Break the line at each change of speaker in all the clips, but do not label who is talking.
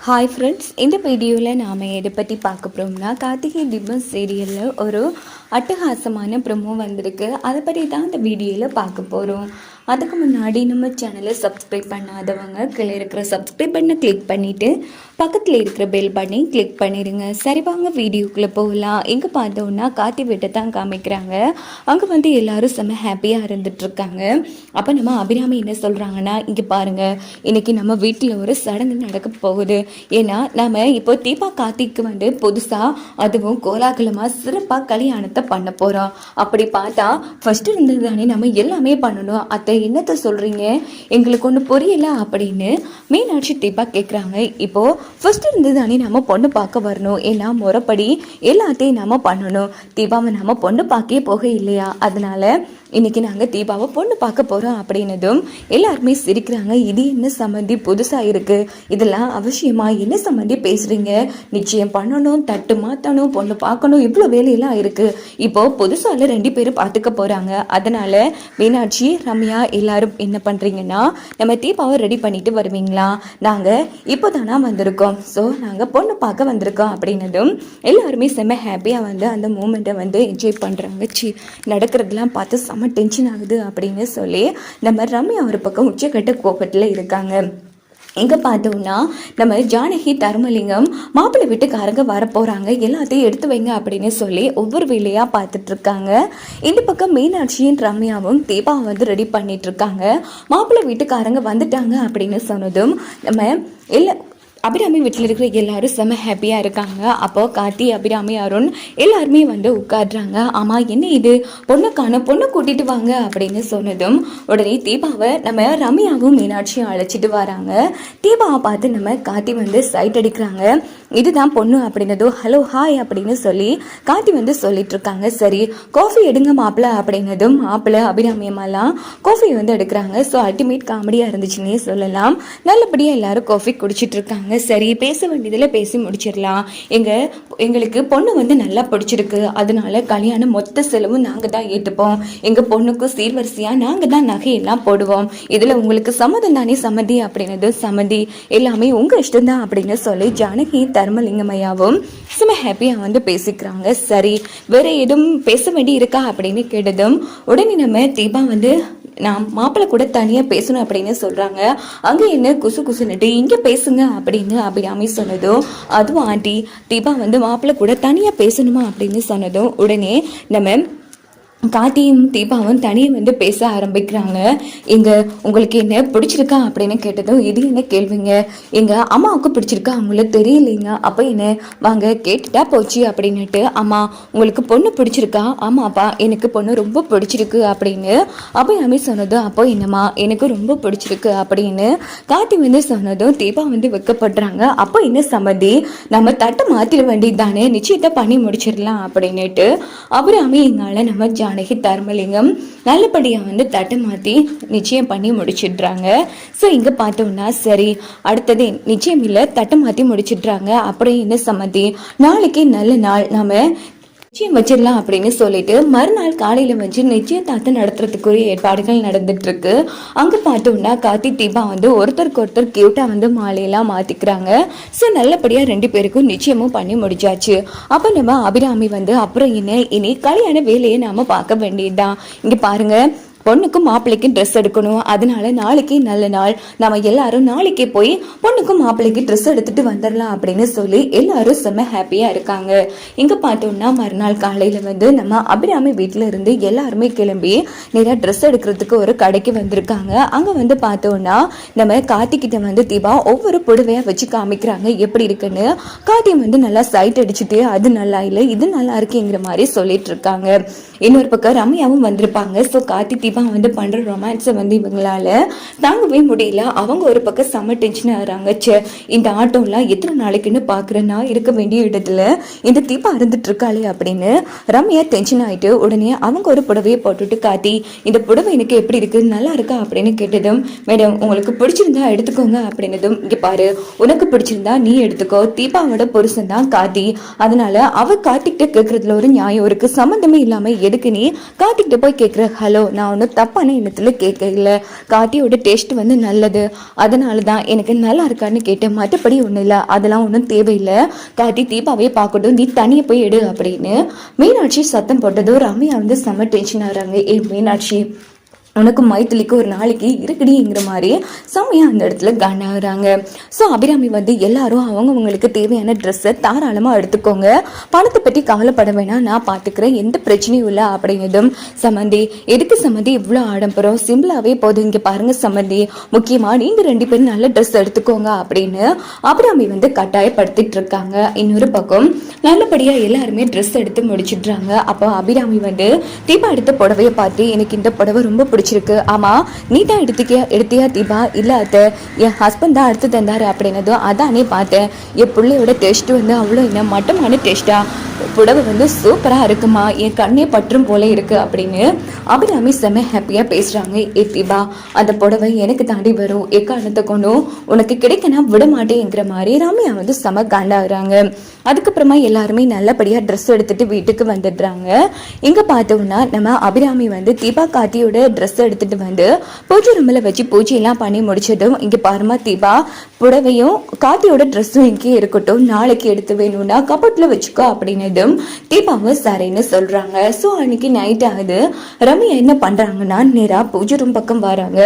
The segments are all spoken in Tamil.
ஹாய் ஃப்ரெண்ட்ஸ், இந்த வீடியோவில் நாம் எதை பற்றி பார்க்க போகிறோம்னா, கார்த்திகை தீபம் சீரியலில் ஒரு அட்டகாசமான ப்ரொமோ வந்திருக்கு. அதை பற்றி தான் இந்த வீடியோவில் பார்க்க போகிறோம். அதுக்கு முன்னாடி நம்ம சேனலை சப்ஸ்கிரைப் பண்ணாதவங்க கீழே இருக்கிற சப்ஸ்கிரைப் பண்ண கிளிக் பண்ணிவிட்டு பக்கத்தில் இருக்கிற பெல் பண்ணி கிளிக் பண்ணிடுங்க. சரி, வாங்க வீடியோக்குள்ளே போகலாம். எங்கே பார்த்தோன்னா கார்த்தி வீட்டை தான் காமிக்கிறாங்க. அங்கே வந்து எல்லோரும் செம்ம ஹாப்பியாக இருந்துகிட்ருக்காங்க. அப்போ நம்ம அபிராமி என்ன சொல்கிறாங்கன்னா, இங்கே பாருங்கள், இன்றைக்கி நம்ம வீட்டில் ஒரு சடங்கு நடக்க போகுது. ஏன்னா நம்ம இப்போ தீபா கார்த்திக்கு வந்து புதுசாக அதுவும் கோலாகலமாக சிறப்பாக கல்யாணத்தை பண்ண போகிறோம். அப்படி பார்த்தா ஃபஸ்ட்டு இருந்தது தானே நம்ம எல்லாமே பண்ணணும். அத்தை என்னத்தை சொல்கிறீங்க, எங்களுக்கு ஒன்று புரியல அப்படின்னு மீனாட்சி தீபா கேட்குறாங்க. இப்போது ஃபஸ்ட்டு இருந்தது தானே நம்ம பொண்ணு பார்க்க வரணும். ஏன்னா முறைப்படி எல்லாத்தையும் நம்ம பண்ணணும். தீபாவை நம்ம பொண்ணு பார்க்கவே போக இல்லையா, அதனால் இன்றைக்கி நாங்கள் தீபாவை பொண்ணு பார்க்க போகிறோம் அப்படின்னதும் எல்லாருமே சிரிக்கிறாங்க. இது என்ன சம்மந்தி புதுசாக இருக்குது, இதெல்லாம் அவசியமா, என்ன சம்மந்தி பேசுகிறீங்க, நிச்சயம் பண்ணணும், தட்டு மாற்றணும், பொண்ணு பார்க்கணும், இவ்வளோ வேலையெல்லாம் இருக்குது. இப்போது புதுசாக 2 பேரும் பார்த்துக்க போகிறாங்க. அதனால் மீனாட்சி, ரம்யா எல்லாரும் என்ன பண்ணுறீங்கன்னா, நம்ம தீபாவை ரெடி பண்ணிட்டு வருவீங்களா, நாங்கள் இப்போ தானா வந்திருக்கோம், ஸோ நாங்கள் பொண்ணு பார்க்க வந்திருக்கோம் அப்படின்னதும் எல்லாருமே செம்ம ஹாப்பியாக வந்து அந்த மூமெண்ட்டை வந்து என்ஜாய் பண்ணுறாங்க. நடக்கிறதுலாம் பார்த்து செம்ம டென்ஷன் ஆகுது அப்படின்னு சொல்லி நம்ம ரம்யா ஒரு பக்கம் உச்சக்கட்ட கோபத்தில் இருக்காங்க. எங்கே பார்த்தோம்னா, நம்ம ஜானகி தர்மலிங்கம் மாப்பிள்ளை வீட்டுக்காரங்க வரப்போகிறாங்க, எல்லாத்தையும் எடுத்து வைங்க அப்படின்னு சொல்லி ஒவ்வொரு வேலையாக பார்த்துட்ருக்காங்க. இந்த பக்கம் மீனாட்சியும் ரம்யாவும் தீபாவை வந்து ரெடி பண்ணிகிட்ருக்காங்க. மாப்பிள்ளை வீட்டுக்காரங்க வந்துட்டாங்க அப்படின்னு சொன்னதும் நம்ம அபிராமி வீட்டில் இருக்கிற எல்லாரும் செம்ம ஹாப்பியாக இருக்காங்க. அப்போது கார்த்தி, அபிராமி, அருண் எல்லாருமே வந்து உட்காடுறாங்க. ஆமாம், என்ன இது, பொண்ணு கூட்டிகிட்டு வாங்க அப்படின்னு சொன்னதும் உடனே தீபாவை நம்ம ரம்யாவும் மீனாட்சியும் அழைச்சிட்டு வராங்க. தீபாவை பார்த்து நம்ம கார்த்தி வந்து சைட் அடிக்கிறாங்க. இதுதான் பொண்ணு அப்படின்னதும் ஹலோ ஹாய் அப்படின்னு சொல்லி கார்த்தி வந்து சொல்லிட்டு இருக்காங்க. சரி, காஃபி எடுங்க மாப்பிள்ள அப்படின்னதும் மாப்பிள்ள அபிராமியம்மாலாம் காஃபி வந்து எடுக்கிறாங்க. ஸோ அல்டிமேட் காமெடியாக இருந்துச்சுன்னே சொல்லலாம். நல்லபடியாக எல்லாரும் காஃபி குடிச்சிட்டு இருக்காங்க. சரி, பேச வேண்டியதில் பேசி முடிச்சிடலாம். எங்களுக்கு பொண்ணு வந்து நல்லா பிடிச்சிருக்கு, அதனால கல்யாணம் மொத்த செலவும் நாங்கள் தான் ஏற்றுப்போம். எங்கள் பொண்ணுக்கு சீர்வரிசையாக நாங்கள் தான் நகையெல்லாம் போடுவோம். இதில் உங்களுக்கு சம்மதம் தானே சம்மதி அப்படின்னது சம்மதி, எல்லாமே உங்கள் இஷ்டம் தான் அப்படின்னு சொல்லி ஜானகி தர்மலிங்கமையாவும் சும்மா ஹாப்பியாக வந்து பேசிக்கிறாங்க. சரி, வேற எதுவும் பேச வேண்டி இருக்கா அப்படின்னு கேட்டதும் உடனே நம்ம தீபா வந்து நான் மாப்பிள்ளை கூட தனியாக பேசணும் அப்படின்னு சொல்கிறாங்க. அங்கே என்ன குசு குசுன்னுட்டு இங்கே பேசுங்க அப்படின்னு அபிராமி சொன்னதும், அதுவும் ஆண்டி தீபா வந்து மாப்பிள்ளை கூட தனியாக பேசணுமா அப்படின்னு சொன்னதும் உடனே நம்ம கார்த்தியும் தீபாவும் தனியாக வந்து பேச ஆரம்பிக்கிறாங்க. உங்களுக்கு என்ன பிடிச்சிருக்கா அப்படின்னு கேட்டதும், இது என்ன கேள்விங்க, எங்கள் அம்மாவுக்கு பிடிச்சிருக்கா, அவங்களுக்கு தெரியலைங்க. அப்போ என்ன வாங்க கேட்டுட்டா போச்சு அப்படின்னுட்டு, அம்மா உங்களுக்கு பொண்ணு பிடிச்சிருக்கா, ஆமாப்பா எனக்கு பொண்ணு ரொம்ப பிடிச்சிருக்கு அப்படின்னு அபிராமி சொன்னதும், அப்போ என்னம்மா எனக்கு ரொம்ப பிடிச்சிருக்கு அப்படின்னு கார்த்தி வந்து சொன்னதும் தீபா வந்து வைக்கப்படுறாங்க. அப்போ என்ன சம்மதி, நம்ம தட்டை மாற்றிட வேண்டியது தானே, நிச்சயத்தை பண்ணி முடிச்சிடலாம் அப்படின்னுட்டு அபிராமி எங்கால நம்ம ஜானகி தர்மலிங்கம் நல்லபடியாக வந்து தட்டை மாற்றி நிச்சயம் பண்ணி முடிச்சிடுறாங்க. ஸோ இங்கே பார்த்தோம்னா சரி, அடுத்தது நிச்சயம் இல்லை, தட்டை மாற்றி முடிச்சிடுறாங்க. அப்புறம் என்ன சம்மதி, நாளைக்கு நல்ல நாள், நம்ம நிச்சயம் வச்சிடலாம் அப்படின்னு சொல்லிட்டு மறுநாள் காலையில் வச்சு நிச்சயதார்த்தத்தை நடத்துறதுக்குரிய ஏற்பாடுகள் நடந்துட்டு இருக்கு. அங்கே பார்த்தோம்னா கார்த்தி தீபா வந்து ஒருத்தருக்கு ஒருத்தர் கியூட்டாக வந்து மாலையெல்லாம் மாற்றிக்கிறாங்க. ஸோ நல்லபடியாக 2 பேருக்கும் நிச்சயமும் பண்ணி முடிச்சாச்சு. அப்போ நம்ம அபிராமி வந்து அப்புறம் என்ன, இனி கல்யாண வேலையை நாம் பார்க்க வேண்டியதுதான். இங்கே பாருங்க, பொண்ணுக்கும் மாப்பிள்ளைக்கும் ட்ரெஸ் எடுக்கணும், அதனால நாளைக்கு நல்ல நாள், நம்ம எல்லாரும் நாளைக்கே போய் பொண்ணுக்கும் மாப்பிள்ளைக்கு ட்ரெஸ் எடுத்துட்டு வந்துடலாம் அப்படின்னு சொல்லி எல்லாரும் செம்ம ஹாப்பியாக இருக்காங்க. இங்கே பார்த்தோம்னா மறுநாள் காலையில் வந்து நம்ம அபிராமி வீட்டில் இருந்து எல்லாருமே கிளம்பி நேராக ட்ரெஸ் எடுக்கிறதுக்கு ஒரு கடைக்கு வந்திருக்காங்க. அங்கே வந்து பார்த்தோம்னா நம்ம கார்த்திகிட்ட வந்து தீபா ஒவ்வொரு புடவையாக வச்சு காமிக்கிறாங்க எப்படி இருக்குன்னு. கார்த்தி வந்து நல்லா சைட் அடிச்சுட்டு அது நல்லா இல்லை, இது நல்லா இருக்குங்கிற மாதிரி சொல்லிட்டு இருக்காங்க. இன்னொரு பக்கம் ரம்யாவும் வந்திருப்பாங்க. ஸோ கார்த்தி தீபா வந்து பண்ற ரொமான்ஸை வந்து இவங்களால தாங்கவே முடியல. அவங்க ஒரு பக்கம் செம்ம டென்ஷன் ஆகிறாங்க. இந்த ஆட்டோலாம் எத்தனை நாளைக்குன்னு பார்க்குறேன், நான் இருக்க வேண்டிய இடத்துல இந்த தீபா இருந்துட்டு இருக்காளே அப்படின்னு ரம்யா டென்ஷன் ஆகிட்டு உடனே அவங்க ஒரு புடவையை போட்டுட்டு, கார்த்தி இந்த புடவை எனக்கு எப்படி இருக்கு, நல்லா இருக்கா அப்படின்னு கேட்டதும், மேடம் உங்களுக்கு பிடிச்சிருந்தா எடுத்துக்கோங்க அப்படின்னதும், இங்கே பாரு, உனக்கு பிடிச்சிருந்தா நீ எடுத்துக்கோ, தீபாவோட புருஷன் தான் கார்த்தி, அதனால அவ கார்த்திகிட்ட கேட்கறதுல ஒரு நியாயம் இருக்கு, சம்மந்தமே இல்லாம எதுக்கு நீ கார்த்திகிட்ட போய் கேட்குற, ஹலோ நான் ஒன்று ஒன்றும் தப்பான எண்ணத்தில் கேட்க இல்லை. கார்த்தியோட டேஸ்ட் வந்து நல்லது, அதனால தான் எனக்கு நல்லா இருக்கான்னு கேட்டேன். மற்றபடி ஒன்றும் இல்லை, அதெல்லாம் ஒன்றும் தேவையில்லை. கார்த்தி தீபாவே பார்க்கட்டும், நீ தனியாக போய் எடு அப்படின்னு மீனாட்சி சத்தம் போட்டதும் ரம்யா வந்து செம்ம டென்ஷன் ஆகிறாங்க. மீனாட்சி, உனக்கு மைத்திலிக்கு ஒரு நாளைக்கு இருக்குடிங்கிற மாதிரி செம்மையாக அந்த இடத்துல காண்டாகிறாங்க. ஸோ அபிராமி வந்து எல்லாரும் அவங்கவுங்களுக்கு தேவையான ட்ரெஸ்ஸை தாராளமாக எடுத்துக்கோங்க, பணத்தை பற்றி கவலைப்பட வேணாம், நான் பார்த்துக்கிறேன், எந்த பிரச்சனையும் இல்லை அப்படிங்கிறதும். சம்மந்தி, எதுக்கு சம்மந்தி இவ்வளோ ஆடம்பரம், சிம்பிளாகவே போதும், இங்கே பாருங்கள் சம்மந்தி, முக்கியமாக நீங்கள் 2 பேரும் நல்ல ட்ரெஸ் எடுத்துக்கோங்க அப்படின்னு அபிராமி வந்து கட்டாயப்படுத்திட்டு இருக்காங்க. இன்னொரு பக்கம் நல்லபடியாக எல்லாருமே ட்ரெஸ் எடுத்து முடிச்சிடுறாங்க. அப்போ அபிராமி வந்து தீபா எடுத்த புடவையை பார்த்து, எனக்கு இந்த புடவை ரொம்ப பிடிச்சிருக்கு. ஆமா, நீ தான் எடுத்தியா தீபா? இல்ல அத்தை, என் ஹஸ்பண்ட் தான் எடுத்து தந்தாரு அப்படின்னதும், அதானே பார்த்தேன், என் பிள்ளையோட டெஸ்ட் வந்து அவ்வளோ என்ன மட்டமான டெஸ்டா, புடவை வந்து சூப்பரா இருக்குமா, என் கண்ணே பற்றும் போல இருக்கு அப்படின்னு அபிராமி செம்ம ஹாப்பியா பேசுறாங்க. தீபா, அந்த புடவை எனக்கு தாண்டி வரும், எக்காரணத்தை கொண்டும் உனக்கு கிடைக்கனா விட மாட்டேங்கிற மாதிரி ரம்யா வந்து செம காண்டாகிறாங்க. அதுக்கப்புறமா எல்லாருமே நல்லபடியா ட்ரெஸ் எடுத்துட்டு வீட்டுக்கு வந்துடுறாங்க. இங்க பார்த்தோம்னா நம்ம அபிராமி வந்து தீபா கார்த்தியோட ட்ரெஸ் எடுத்துட்டு வந்து பூஜை ரூம்ல வச்சு பூஜையெல்லாம் பண்ணி முடிச்சதும், இங்க பாருமா தீபா, புடவையும் கார்த்தியோட ட்ரெஸ்ஸும் இங்கே இருக்கட்டும், நாளைக்கு எடுத்து வேணும்னா கபோர்ட்ல வச்சுக்கோ அப்படின்னதும் தீபாவும் சரின்னு சொல்றாங்க. ஸோ அன்னைக்கு நைட் ஆகுது. ரம்யா என்ன பண்றாங்கன்னா நேரா பூஜை ரூம் பக்கம் வராங்க.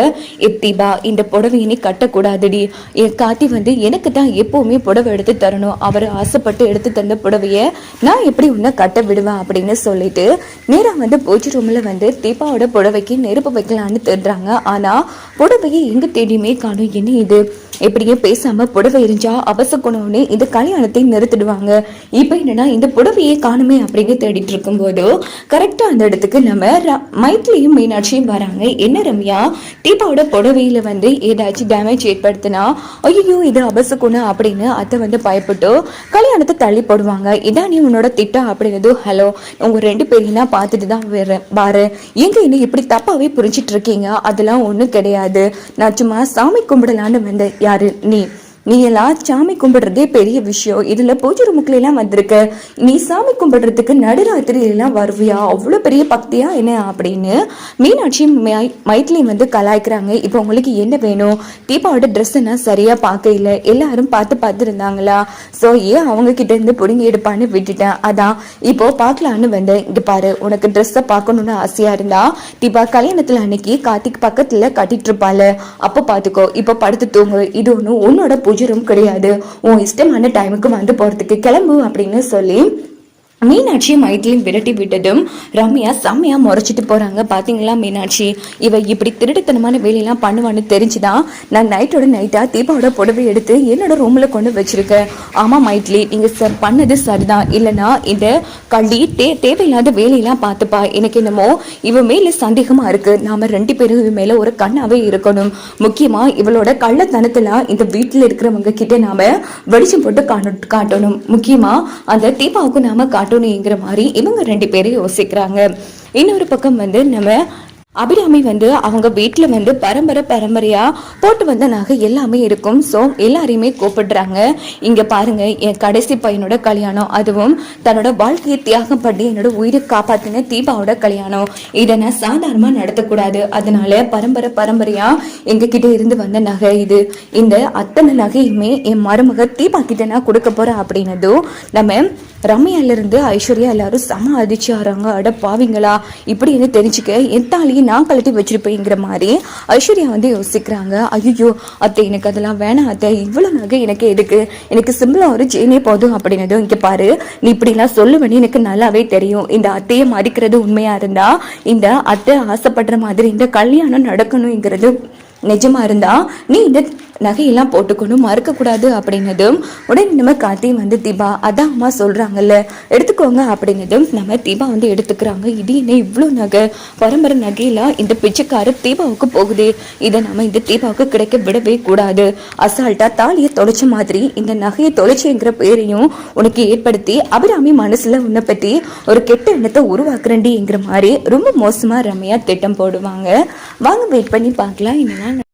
தீபா, இந்த புடவையை நீ கட்டக்கூடாதுடி, என் கார்த்தி வந்து எனக்கு தான் எப்பவுமே புடவை எடுத்து தரணும், அவர் ஆசைப்பட்டு எடுத்து தந்த புடவைய நான் எப்படி உன்னை கட்ட விடுவேன் அப்படின்னு சொல்லிட்டு நேரா வந்து பூஜை ரூம்ல வந்து தீபாவோட புடவைக்கு நெருப்பு வைக்கலான்னு தேடுறாங்க. ஆனா புடவையை எங்க தேடியுமே காணும். என்ன இது, எப்படியே பேசாம புடவை எரிஞ்சா அவசகுணம்னு இந்த கல்யாணத்தை நிறுத்திடுவாங்க. இப்ப என்னன்னா இந்த புடவையே காணுமே அப்படின்னு தேடிட்டு இருக்கும் போது கரெக்டா அந்த இடத்துக்கு நம்ம மைத்திலியும் மீனாட்சியும் வராங்க. என்ன ரம்யா, தீபாவோட புடவையில வந்து ஏதாச்சும் டேமேஜ் ஏற்படுத்தினா ஐயோ இது அவசகுணம் அப்படின்னு அத்தை வந்து பயப்பட்டு கல்யாணத்தை தள்ளி போடுவாங்க. இதான் நீ உன்னோட திட்டம் அப்படிங்கிறது. ஹலோ, உங்க 2 பேரையும் நான் பார்த்துட்டு தான் பாரு, எங்க இன்னும் இப்படி தப்பாவே புரிஞ்சிட்டு இருக்கீங்க, அதெல்லாம் ஒண்ணும் கிடையாது, நான் சும்மா சாமி கும்பிடலான்னு வந்தேன். யாரு நீ எல்லாம் சாமி கும்பிடுறதே பெரிய விஷயம், இதுல பூஜை ரூமுக்குள்ள எல்லாம் வந்திருக்க, நீ சாமி கும்பிடுறதுக்கு நடுராத்திரி எல்லாம் வருவியா, அவ்வளவு பெரிய பக்தியா என்ன அப்படின்னு மீனாட்சி மைத்திலி வந்து கலாய்க்கிறாங்க. இப்போ உங்களுக்கு என்ன வேணும், தீபாவோட ட்ரெஸ் நான் சரியா பார்க்க இல்லை, எல்லாரும் பார்த்து இருந்தாங்களா, ஸோ ஏன் அவங்க கிட்ட இருந்து பிடுங்கி எடுப்பான்னு விட்டுட்டேன், அதான் இப்போ பார்க்கலான்னு வந்தேன். இங்க பாரு, உனக்கு ட்ரெஸ்ஸை பார்க்கணும்னு ஆசையா இருந்தா தீபா கல்யாணத்துல அன்னைக்கு கார்த்திக் பக்கத்துல கட்டிட்டு இருப்பாள், அப்போ பார்த்துக்கோ, இப்போ படுத்து தூங்கு, இது ஒன்றும் உன்னோட பூஜை ரூம் கிடையாது, உன் இஷ்டமான டைமுக்கு வந்து போறதுக்கு கிளம்பு அப்படின்னு சொல்லி மீனாட்சி மைத்திலையும் விரட்டி விட்டதும் ரம்யா செம்மையா முறைச்சிட்டு போறாங்க. பாத்தீங்களா மீனாட்சி, இவ இப்படி திருட்டுத்தனமான வேலையெல்லாம் பண்ணுவான்னு தெரிஞ்சுதான் நான் நைட்டோட நைட்டா தீபாவோட புடவை எடுத்து என்னோட ரூம்ல கொண்டு வச்சிருக்கேன். ஆமா மைத்திலி, நீங்க பண்ணது சரிதான், இல்லைன்னா இந்த கள்ளி தேவையில்லாத வேலையெல்லாம் பார்த்துப்பா, எனக்கு என்னமோ இவ மேல சந்தேகமா இருக்கு, நாம 2 பேரும் இவ மேல ஒரு கண்ணாவே இருக்கணும், முக்கியமா இவளோட கள்ளத்தனத்துல இந்த வீட்டுல இருக்கிறவங்க கிட்ட நாம வெளிச்சம் போட்டு காட்டணும், முக்கியமா அந்த தீபாவுக்கு நாம காட்டணுங்கிற மாதிரி இவங்க 2 பேரும் யோசிக்கிறாங்க. இன்னொரு பக்கம் வந்து நம்ம அபிராமி வந்து அவங்க வீட்டில் வந்து பரம்பரையா போட்டு வந்த நகை எல்லாமே இருக்கும். ஸோ எல்லாரையுமே கூப்பிடுறாங்க. இங்கே பாருங்க, என் கடைசி பையனோட கல்யாணம், அதுவும் தன்னோட வாழ்க்கையை தியாகம் பண்ணி என்னோட உயிரை காப்பாற்றின தீபாவோட கல்யாணம், இதை நான் சாதாரணமாக நடத்தக்கூடாது, அதனால பரம்பரையா எங்ககிட்ட இருந்து வந்த நகை இது, இந்த அத்தனை நகையுமே என் மருமக தீபா கிட்ட நான் கொடுக்க போறேன் அப்படின்னதும் நம்ம ரம்யாலிருந்து ஐஸ்வர்யா எல்லாரும் செம அதிர்ச்சி ஆறாங்க. அட பாவிங்களா, இப்படி என்ன தெரிஞ்சுக்க என் தாலியை நான் கழட்டி வச்சிருப்பேங்கிற மாதிரி ஐஸ்வர்யா வந்து யோசிக்கிறாங்க. ஐயோ அத்தை, எனக்கு அதெல்லாம் வேணாம் அத்தை, இவ்வளவு நகை எனக்கு எதுக்கு, எனக்கு சிம்பிளா ஒரு செயினே போதும் அப்படின்னதும், இங்க பாரு, நீ இப்படிலாம் சொல்லுவேன்னு எனக்கு நல்லாவே தெரியும், இந்த அத்தையை மதிக்கிறது உண்மையா இருந்தா இந்த அத்தை ஆசைப்படுற மாதிரி இந்த கல்யாணம் நடக்கணுங்கிறது நிஜமா இருந்தா நீ இந்த நகையெல்லாம் போட்டுக்கணும், மறக்கக்கூடாது அப்படின்னதும் உடனே நம்ம கார்த்தி வந்து தீபா அதான் அம்மா சொல்றாங்கல்ல எடுத்துக்கோங்க அப்படின்னதும் நம்ம தீபா வந்து எடுத்துக்கிறாங்க. இது என்ன இவ்வளோ நகை, பரம்பரை நகையெல்லாம் இந்த பிச்சைக்கார தீபாவுக்கு போகுது, இதை நம்ம இந்த தீபாவுக்கு கிடைக்க விடவே கூடாது, அசால்ட்டா தாலியை தொலைச்ச மாதிரி இந்த நகையை தொலைச்சுங்கிற பேரையும் உனக்கு ஏற்படுத்தி அபிராமி மனசுல உன்னை பத்தி ஒரு கெட்ட எண்ணத்தை உருவாக்குறேன்டிங்கிற மாதிரி ரொம்ப மோசமா ரம்யா திட்டம் போடுவாங்க. வாங்க வெயிட் பண்ணி பார்க்கலாம். என்னன்னா